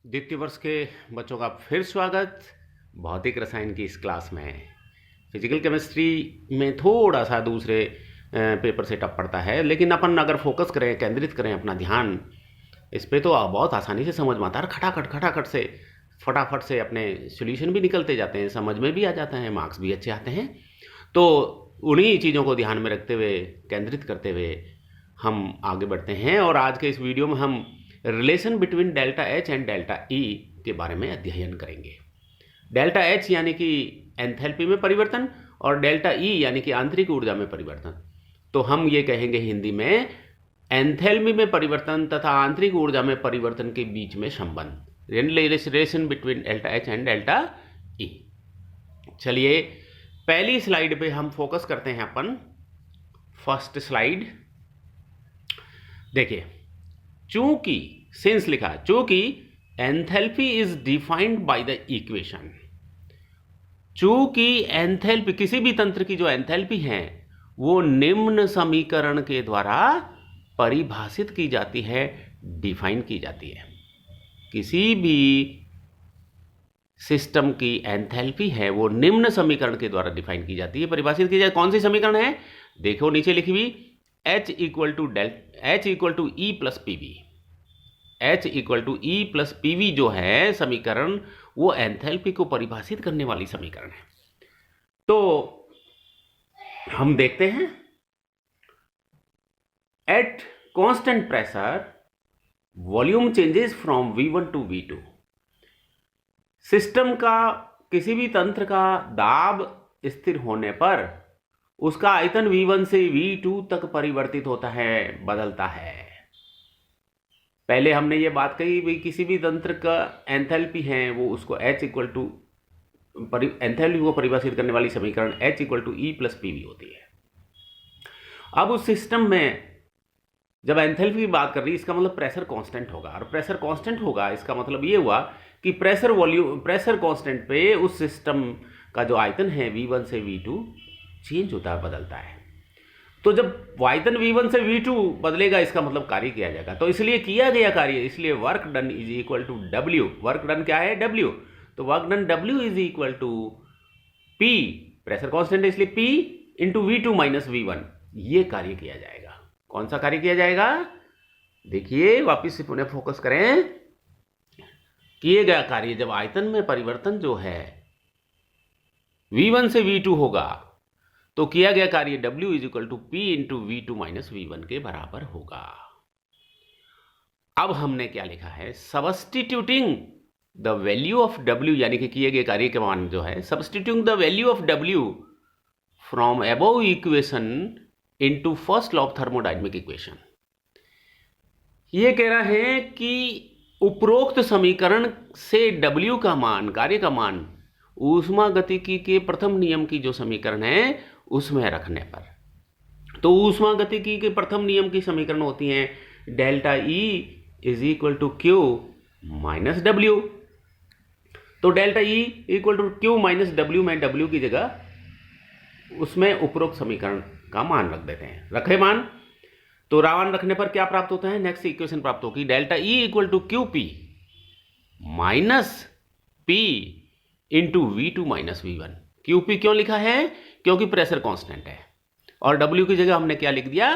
द्वितीय वर्ष के बच्चों का फिर स्वागत भौतिक रसायन की इस क्लास में। फिजिकल केमिस्ट्री में थोड़ा सा दूसरे पेपर से टफ पड़ता है, लेकिन अपन अगर फोकस करें, केंद्रित करें अपना ध्यान इस पे तो बहुत आसानी से समझ में आता है। खटाखट से फटाफट से अपने सॉल्यूशन भी निकलते जाते हैं, समझ में भी आ जाते हैं, मार्क्स भी अच्छे आते हैं। तो उन्हीं चीज़ों को ध्यान में रखते हुए, केंद्रित करते हुए हम आगे बढ़ते हैं और आज के इस वीडियो में हम relation between delta H and delta E के बारे में अध्ययन करेंगे। डेल्टा एच यानी कि एंथैल्पी में परिवर्तन और डेल्टा ई यानी कि आंतरिक ऊर्जा में परिवर्तन। तो हम ये कहेंगे हिंदी में एंथैल्पी में परिवर्तन तथा आंतरिक ऊर्जा में परिवर्तन के बीच में संबंध, relation between delta H and delta E. चलिए पहली स्लाइड पे हम फोकस करते हैं अपन। फर्स्ट स्लाइड देखिए, चूंकि सिंस लिखा है, चूंकि enthalpy is defined by the equation. चूंकि एंथैल्पी किसी भी तंत्र की जो एंथैल्पी है वो निम्न समीकरण के द्वारा परिभाषित की जाती है, डिफाइन की जाती है। किसी भी सिस्टम की एंथैल्पी है वो निम्न समीकरण के द्वारा डिफाइन की जाती है, परिभाषित की जाती है। कौन सी समीकरण है? देखो नीचे लिखी हुई H equal to E plus PV. H equal to E plus PV जो है समीकरण, वो एंथैल्पी को परिभाषित करने वाली समीकरण है। तो हम देखते हैं, at constant pressure volume changes from V1 to V2। System का, किसी भी तंत्र का दाब स्थिर होने पर उसका आयतन V1 से V2 तक परिवर्तित होता है, बदलता है। पहले हमने ये बात कही भाई किसी भी तंत्र का एंथैल्पी है वो उसको H इक्वल टू, एंथैल्पी को परिभाषित करने वाली समीकरण H equal to E plus PV होती है। अब उस सिस्टम में जब एंथैल्पी की बात कर रही है, इसका मतलब प्रेशर कांस्टेंट होगा, और प्रेशर कांस्टेंट होगा इसका मतलब ये हुआ कि प्रेशर कांस्टेंट पे उस सिस्टम का जो आयतन है V1 से V2 चेंज होता है, बदलता है। तो जब आयतन V1 से V2 बदलेगा इसका मतलब कार्य किया जाएगा। तो इसलिए किया गया कार्य, इसलिए work done is equal to W। Work done क्या है? W। तो work done W is equal to P, pressure constant है इसलिए P into V2 minus V1, ये कार्य किया जाएगा। कौन सा कार्य किया जाएगा? देखिए वापिस से पुनः फोकस करें, किए गया कार्य जब आयतन में परिवर्तन जो है V1 से V2 होगा तो किया गया कार्य W is equal to P into V2 minus V1 के बराबर होगा। अब हमने क्या लिखा है? Substituting the value of W, यानी कि किए गए कार्य के मान जो है, substituting the value of W from above equation into first law of thermodynamic equation. ये कह रहा है कि उपरोक्त समीकरण से W का मान, कार्य का मान, ऊष्मागतिकी के प्रथम नियम की जो समीकरण है उसमें रखने पर, तो ऊष्मागतिकी के प्रथम नियम की समीकरण होती है delta E is equal to Q minus W। तो delta E equal to Q minus W में W की जगह उसमें उपरोक्त समीकरण का मान रख देते हैं। रखे मान, तो मान रखने पर क्या प्राप्त होता है? नेक्स्ट इक्वेशन प्राप्त होगी, delta E equal to QP minus P into V2 minus V1। QP क्यों लिखा है? क्योंकि प्रेशर कांस्टेंट है, और W की जगह हमने क्या लिख दिया?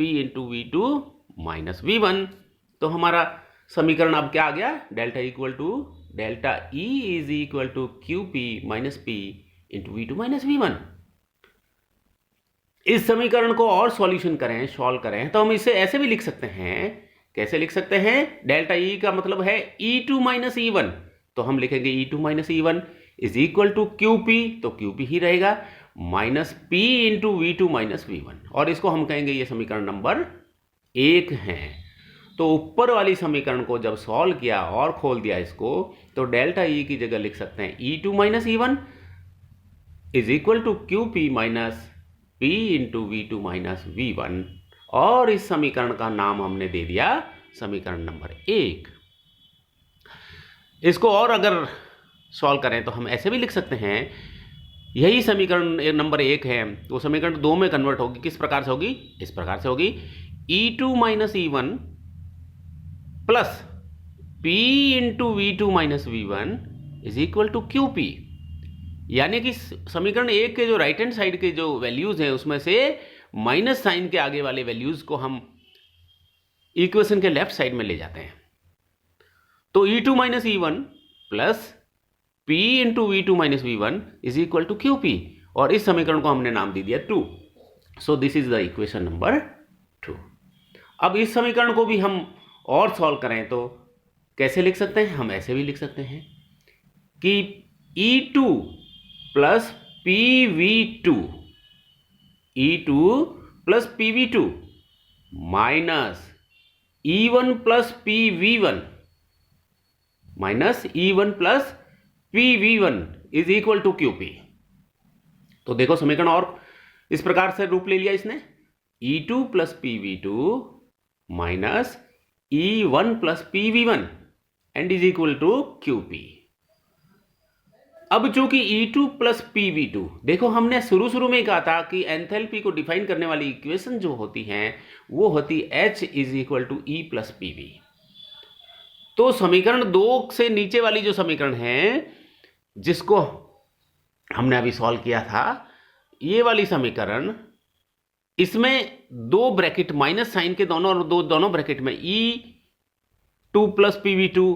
P into V2 minus V1। तो हमारा समीकरण अब क्या आ गया? Delta equal to delta E is equal to QP minus P into V2 minus V1। इस समीकरण को और सॉल्यूशन करें, सॉल्व करें, तो हम इसे ऐसे भी लिख सकते हैं। कैसे लिख सकते हैं? डेल्टा E का मतलब है E2 माइनस E1, तो हम लिखेंगे E2 minus E1 is equal to QP, तो QP ही रहेगा, minus P into V2 minus V1, और इसको हम कहेंगे ये समीकरण नंबर 1 है। तो ऊपर वाली समीकरण को जब सॉल्व किया और खोल दिया इसको, तो डेल्टा E की जगह लिख सकते हैं E2 minus E1 is equal to QP minus P into V2 minus V1, और इस समीकरण का नाम हमने दे दिया समीकरण नंबर 1। इसको और अगर सॉल्व करें तो हम ऐसे भी लिख सकते हैं, यही समीकरण नंबर 1 है, तो समीकरण 2 में कन्वर्ट होगी। किस प्रकार से होगी? इस प्रकार से होगी, E2 minus E1 plus P into V2 minus V1 is equal to QP। यानी कि समीकरण एक के जो राइट हैंड साइड के जो वैल्यूज हैं उसमें से माइनस साइन के आगे वाले वैल्यूज को हम इक्वेशन के लेफ्ट साइड में ले जाते हैं। तो E2 minus E1 plus P into V2 minus V1 is equal to QP, और इस समीकरण को हमने नाम दे दिया 2। So this is the equation number 2। अब इस समीकरण को भी हम और सॉल्व करें तो कैसे लिख सकते हैं? हम ऐसे भी लिख सकते हैं कि E2 plus PV2, E2 plus PV2 minus E1 plus PV1 minus E1 plus PV1 is equal to QP। तो देखो समीकरण और इस प्रकार से रूप ले लिया इसने, E2 plus PV2 minus E1 plus PV1 and is equal to QP। अब चूंकि E2 प्लस PV2, देखो हमने शुरू में कहा था कि एंथैल्पी को डिफाइन करने वाली इक्वेशन जो होती हैं वो होती H is equal to E plus PV। तो समीकरण 2 से नीचे वाली जो समीकरण है जिसको हमने अभी सॉल्व किया था, ये वाली समीकरण, इसमें दो ब्रैकेट माइनस साइन के दोनों ब्रैकेट में E2 प्लस PV2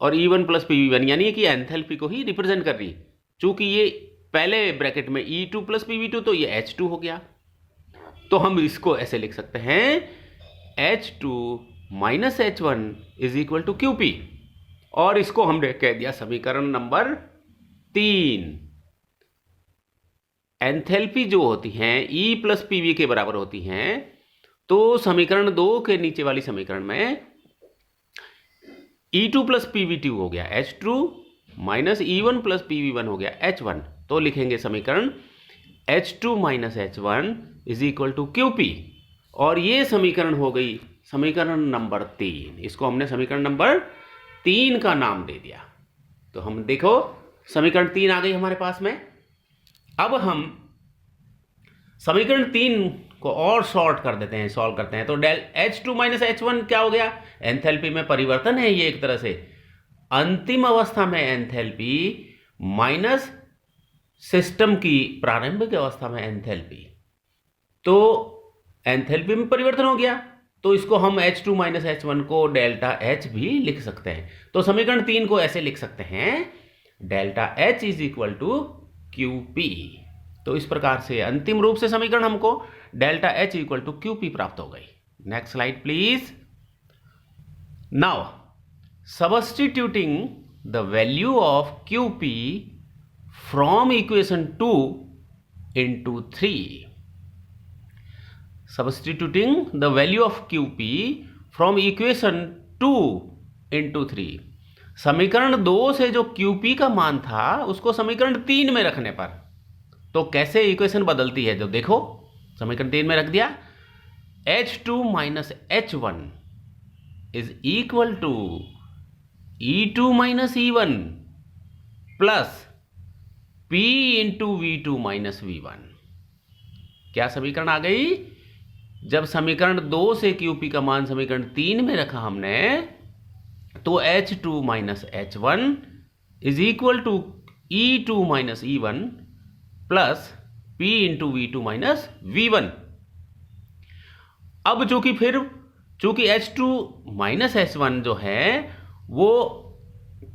और E1 प्लस PV1 यानी कि एंथैल्पी को ही रिप्रेजेंट कर रही। चूंकि ये पहले ब्रैकेट में E2 प्लस PV2 तो ये H2 हो गया, तो हम इसको ऐसे लिख सकते हैं H2 minus H1 is equal to QP, और इसको हमने कह दिया समीकरण नंबर 3। एंथैल्पी जो होती हैं E प्लस PV के बराबर होती हैं, तो समीकरण 2 के नीचे वाली समीकरण में E2 प्लस PV2 हो गया H2 minus E1 plus PV1 हो गया H1। तो लिखेंगे समीकरण H2 minus H1 is equal to QP, और ये समीकरण हो गई समीकरण नंबर 3। इसको हमने समीकरण नंबर 3 का नाम दे दिया। तो हम देखो समीकरण 3 आ गई हमारे पास में। अब हम समीकरण 3 को और शॉर्ट कर देते हैं, सॉल्व करते हैं। तो डेल H2 माइनस H1 क्या हो गया? एंथैल्पी में परिवर्तन है ये एक तरह से, अंतिम अवस्था में एंथैल्पी माइनस सिस्टम की प्रारंभिक अवस्था में एंथैल्पी, तो एंथैल्पी में परिवर्तन हो गया। तो इसको हम H2 माइनस H1 को डेल्टा H भी लिख सकते हैं। तो समीकरण 3 को ऐसे लिख सकते हैं delta H is equal to QP। तो इस प्रकार से अंतिम रूप से समीकरण हमको delta H equal to QP प्राप्त हो गई। Next slide please. Now substituting the value of QP from equation 2 into 3। Substituting the value of QP from equation 2 into 3। समीकरण 2 से जो QP का मान था उसको समीकरण 3 में रखने पर तो कैसे इक्वेशन बदलती है, जो देखो समीकरण 3 में रख दिया H2 minus H1 is equal to E2 minus E1 plus P into V2 minus V1। क्या समीकरण आ गई? जब समीकरण 2 से QP का मान समीकरण 3 में रखा हमने, तो H2 minus H1 is equal to E2 minus E1 plus P into V2 minus V1। अब चूंकि H2 माइनस H1 जो है वो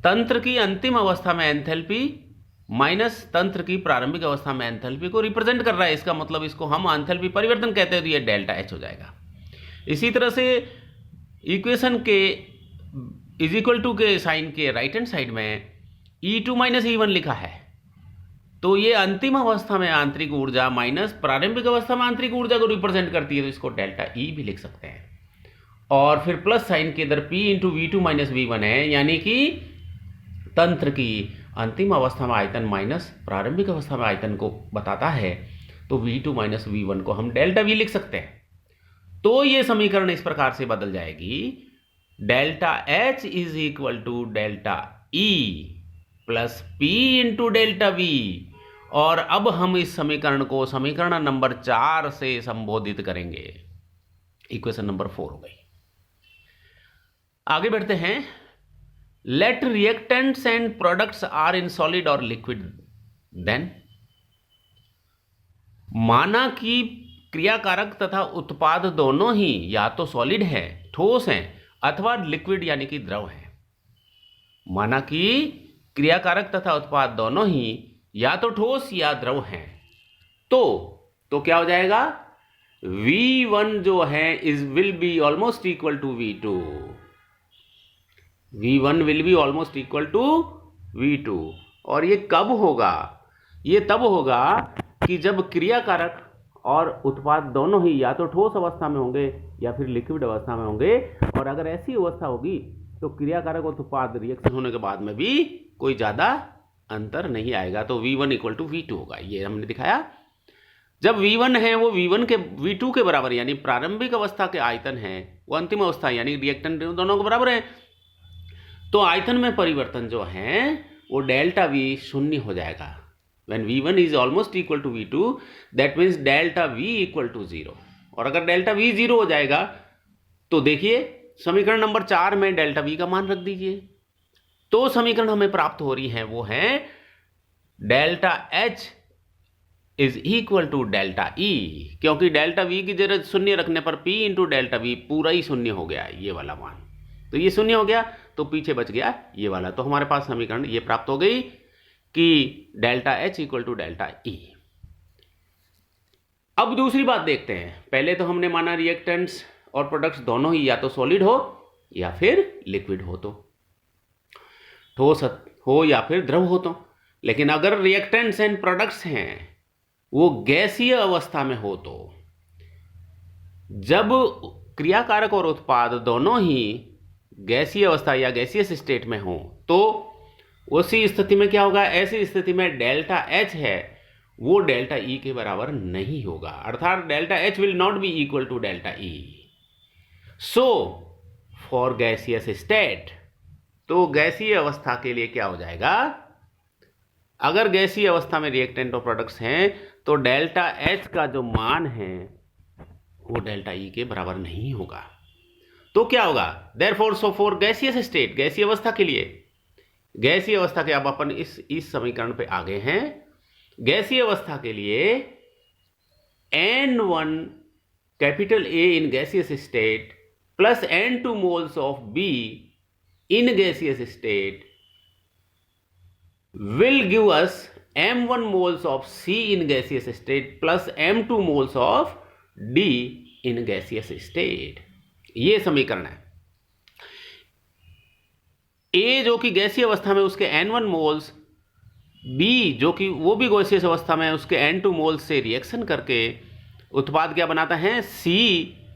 तंत्र की अंतिम अवस्था में एंथैल्पी माइनस तंत्र की प्रारंभिक अवस्था में एंथैल्पी को रिप्रेजेंट कर रहा है। इसका मतलब इसको हम एंथैल्पी परिवर्तन कहते हैं, तो ये डेल्टा H हो जाएगा। इसी तरह से इक्वेशन के इज इक्वल टू के साइन के राइट हैंड साइड में E2 माइनस E1 लिखा है, तो ये अंतिम अवस्था में आंतरिक ऊर्जा माइनस प्रारंभिक अवस्था में आंतरिक ऊर्जा को रिप्रेजेंट करती है, तो इसको डेल्टा E भी लिख सकते हैं। और फिर प्लस साइन के इधर P into V2 minus V1 है, यानी कि तंत्र की अंतिम अवस्था में आयतन माइनस प्रारंभिक अवस्था में आयतन को बताता है, तो V2 माइनस V1 को हम डेल्टा V लिख सकते हैं। तो ये समीकरण इस प्रकार से बदल जाएगी, delta H is equal to delta E plus P into delta V। और अब हम इस समीकरण को समीकरण नंबर 4 से संबोधित करेंगे। इक्वेशन नंबर 4 हो गई। आगे बढ़ते हैं। Let reactants and products are in solid और लिक्विड, देन माना कि क्रियाकारक तथा उत्पाद दोनों ही या तो सॉलिड है, ठोस है, अथवा लिक्विड यानी कि द्रव है। माना कि क्रियाकारक तथा उत्पाद दोनों ही या तो ठोस या द्रव हैं, तो क्या हो जाएगा, V1 जो है is will be almost equal to V2। V1 will be almost equal to V2। और ये कब होगा, ये तब होगा कि जब क्रियाकारक और उत्पाद दोनों ही या तो ठोस अवस्था में होंगे या फिर लिक्विड अवस्था में होंगे। और अगर ऐसी अवस्था होगी तो क्रियाकारक और उत्पाद रिएक्शन होने के बाद में भी कोई ज़्यादा अंतर नहीं आएगा, तो V1 इक्वल टू V2 होगा। ये हमने दिखाया। जब V1 है वो V2 के बराबर, यानी प्रारंभिक अवस्था के आयतन है, वो अंतिम अवस्था यानी रिएक्टेंट दोनों के बराबर है, तो आयतन में परिवर्तन जो है वो डेल्टा V शून्य हो जाएगा। When V1 is almost equal to V2, that means delta V equal to 0। और अगर डेल्टा V 0 हो जाएगा तो देखिए समीकरण नंबर 4 में डेल्टा V का मान रख दीजिए, तो समीकरण हमें प्राप्त हो रही है वो है delta H is equal to delta E, क्योंकि डेल्टा V की जगह शून्य रखने पर P इंटू डेल्टा V पूरा ही शून्य हो गया, ये वाला मान। तो ये शून्य हो गया तो पीछे बच गया ये वाला, तो हमारे पास समीकरण ये प्राप्त हो गई कि delta H equal to delta E। अब दूसरी बात देखते हैं। पहले तो हमने माना रिएक्टेंट्स और प्रोडक्ट्स दोनों ही या तो सॉलिड हो या फिर लिक्विड हो, तो ठोस हो या फिर द्रव हो। तो लेकिन अगर रिएक्टेंट्स एंड प्रोडक्ट्स हैं वो गैसीय अवस्था में हो, तो जब क्रियाकारक और उत्पाद दोनों ही गैसीय अवस्था या गैसियस स्टेट में हो, तो उसी स्थिति में क्या होगा, ऐसी स्थिति में डेल्टा H है वो डेल्टा E के बराबर नहीं होगा, अर्थात delta H will not be equal to delta E। So for gaseous state, तो गैसीय अवस्था के लिए क्या हो जाएगा, अगर गैसीय अवस्था में रिएक्टेंट और प्रोडक्ट्स हैं तो डेल्टा H का जो मान है वो डेल्टा E के बराबर नहीं होगा। तो क्या होगा, therefore so for gaseous state, गैसीय अवस्था के लिए, गैसीय अवस्था के, अब अपन इस समीकरण पे आ गए हैं। गैसीय अवस्था के लिए N1 capital A in gaseous state plus N2 moles of B in gaseous state will give us M1 moles of C in gaseous state plus M2 moles of D in gaseous state। ये समीकरण है। A जो कि गैसीय अवस्था में उसके N1 moles, B जो कि वो भी गैसीय अवस्था में उसके N2 मोल्स से रिएक्शन करके उत्पाद क्या बनाता है, C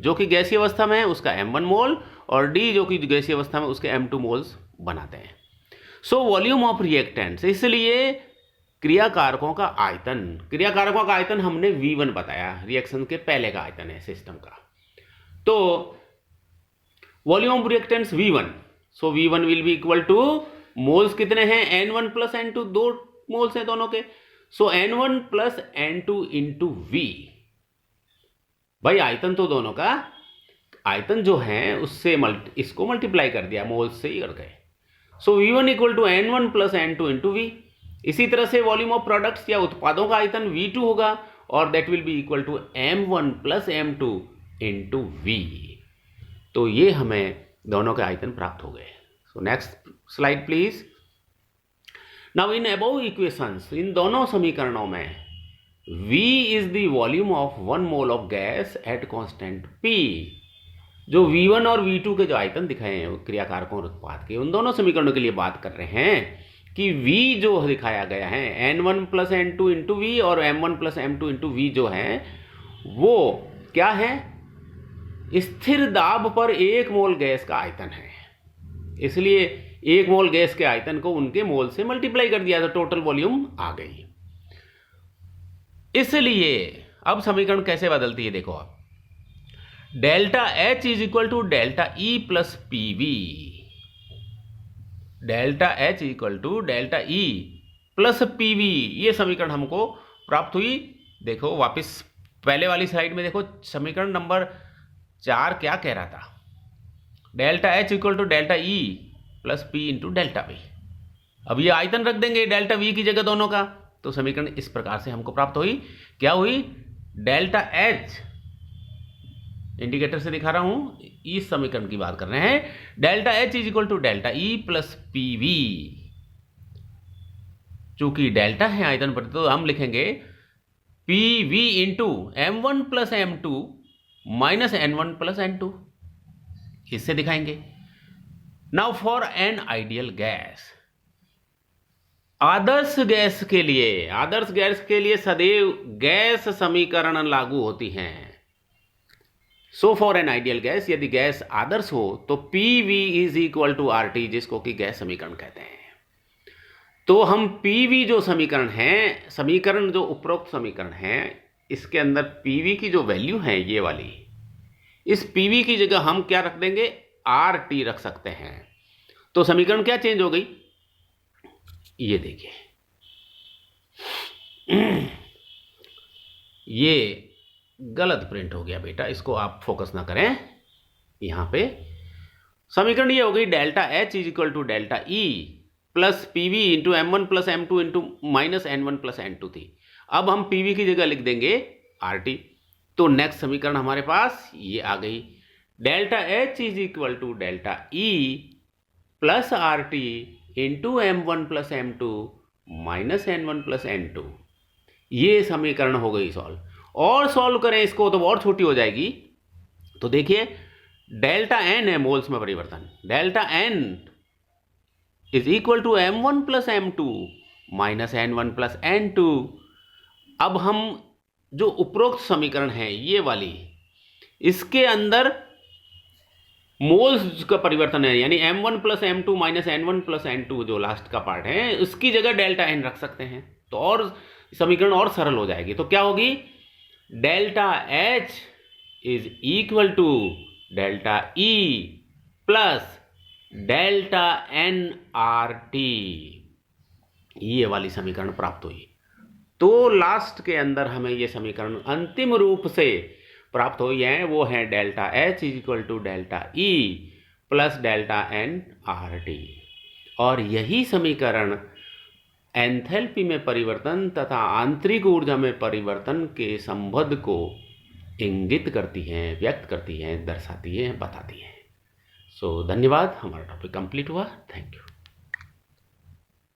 जो कि गैसीय अवस्था में है उसका M1 मोल, और D जो कि गैसीय अवस्था में उसके M2 मोल्स बनाते हैं। सो वॉल्यूम ऑफ रिएक्टेंट्स, इसलिए क्रियाकारकों का आयतन, क्रियाकारकों का आयतन हमने V1 बताया, रिएक्शन के पहले का आयतन है सिस्टम का। तो volume of reactants V1, so V1 will be equal to, moles कितने हैं, N1 प्लस N2, 2 मोल्स हैं दोनों के, सो N1 plus N2 into V। भाई आयतन तो दोनों का, आयतन जो है उससे इसको मल्टीप्लाई कर दिया, मोल्स से ही कर गए, so V1 equal to N1 plus N2 into V। इसी तरह से वॉल्यूम ऑफ प्रोडक्ट्स या उत्पादों का आयतन V2 होगा, और that will be equal to M1 plus M2 into V। तो ये हमें दोनों के आयतन प्राप्त हो गए। So next slide please. Now in above equations, इन दोनों समीकरणों में V is the volume of 1 mole of gas at constant P। जो V1 और V2 के जो आयतन दिखाए हैं क्रियाकारकों और उत्पाद के, उन दोनों समीकरणों के लिए बात कर रहे हैं कि V जो दिखाया गया है N1 plus N2 into V और M1 plus M2 into V जो है वो क्या है, स्थिर दाब पर 1 मोल गैस का आयतन है। इसलिए 1 मोल गैस के आयतन को उनके मोल से मल्टीप्लाई कर दिया तो टोटल वॉल्यूम आ गई। इसलिए अब समीकरण कैसे बदलती है, देखो आप, delta H is equal to delta E plus PV। Delta H equal to delta E plus PV, ये समीकरण हमको प्राप्त हुई। देखो वापस पहले वाली स्लाइड में देखो, समीकरण नंबर 4 क्या कह रहा था, delta H equal to delta E plus P into delta V. अब ये आयतन रख देंगे डेल्टा वी की जगह दोनों का, तो समीकरण इस प्रकार से हमको प्राप्त हुई। क्या हुई? डेल्टा एच, इंडिकेटर से दिखा रहा हूं, इस समीकरण की बात कर रहे हैं। Delta H is equal to delta E plus P V. चूंकि डेल्टा है आयतन पर, तो हम लिखेंगे P V into M one plus M two minus N one plus N two. इससे दिखाएंगे। Now for an ideal gas, आदर्श गैस के लिए सदैव गैस समीकरण लागू होती हैं। So for an ideal gas, यदि गैस आदर्श हो तो P V is equal to R T, जिसको कि गैस समीकरण कहते हैं। तो हम पी वी जो समीकरण है, समीकरण जो उपरोक्त समीकरण है, इसके अंदर पी वी की जो वैल्यू है ये वाली, इस पी वी की जगह हम क्या रख देंगे? आर टी रख सकते हैं। तो समीकरण क्या चेंज हो गई? ये देखिए, ये गलत प्रिंट हो गया बेटा, इसको आप फोकस ना करें। यहां पे समीकरण ये हो गई, delta H is equal to delta E plus P V into M one plus M two into minus N one plus N two थी। अब हम पी वी की जगह लिख देंगे आर टी। तो नेक्स्ट समीकरण हमारे पास ये आ गई, delta H is equal to delta E plus R T into M one plus M two minus N one plus N two. ये समीकरण हो गई सॉल्व। और सॉल्व करें इसको तो और छोटी हो जाएगी। तो देखिए, डेल्टा एन है मोल्स में परिवर्तन, delta N is equal to M one plus M two minus N one plus N two. अब हम जो उपरोक्त समीकरण है ये वाली, इसके अंदर मोल्स का परिवर्तन है, यानी M one plus M two minus N one plus N two जो लास्ट का पार्ट है, उसकी जगह डेल्टा एन रख सकते हैं, तो और समीकरण और सरल हो जाएगी। तो क्या होगी? Delta H is equal to delta E plus delta N R T. ये वाली समीकरण प्राप्त हुई। तो लास्ट के अंदर हमें ये समीकरण अंतिम रूप से प्राप्त हुई है, वो है delta H is equal to delta E plus delta N R T. और यही समीकरण एंथैल्पी में परिवर्तन तथा आंतरिक ऊर्जा में परिवर्तन के संबंध को इंगित करती हैं, व्यक्त करती हैं, दर्शाती हैं, बताती हैं। सो धन्यवाद, हमारा टॉपिक कंप्लीट हुआ। Thank you.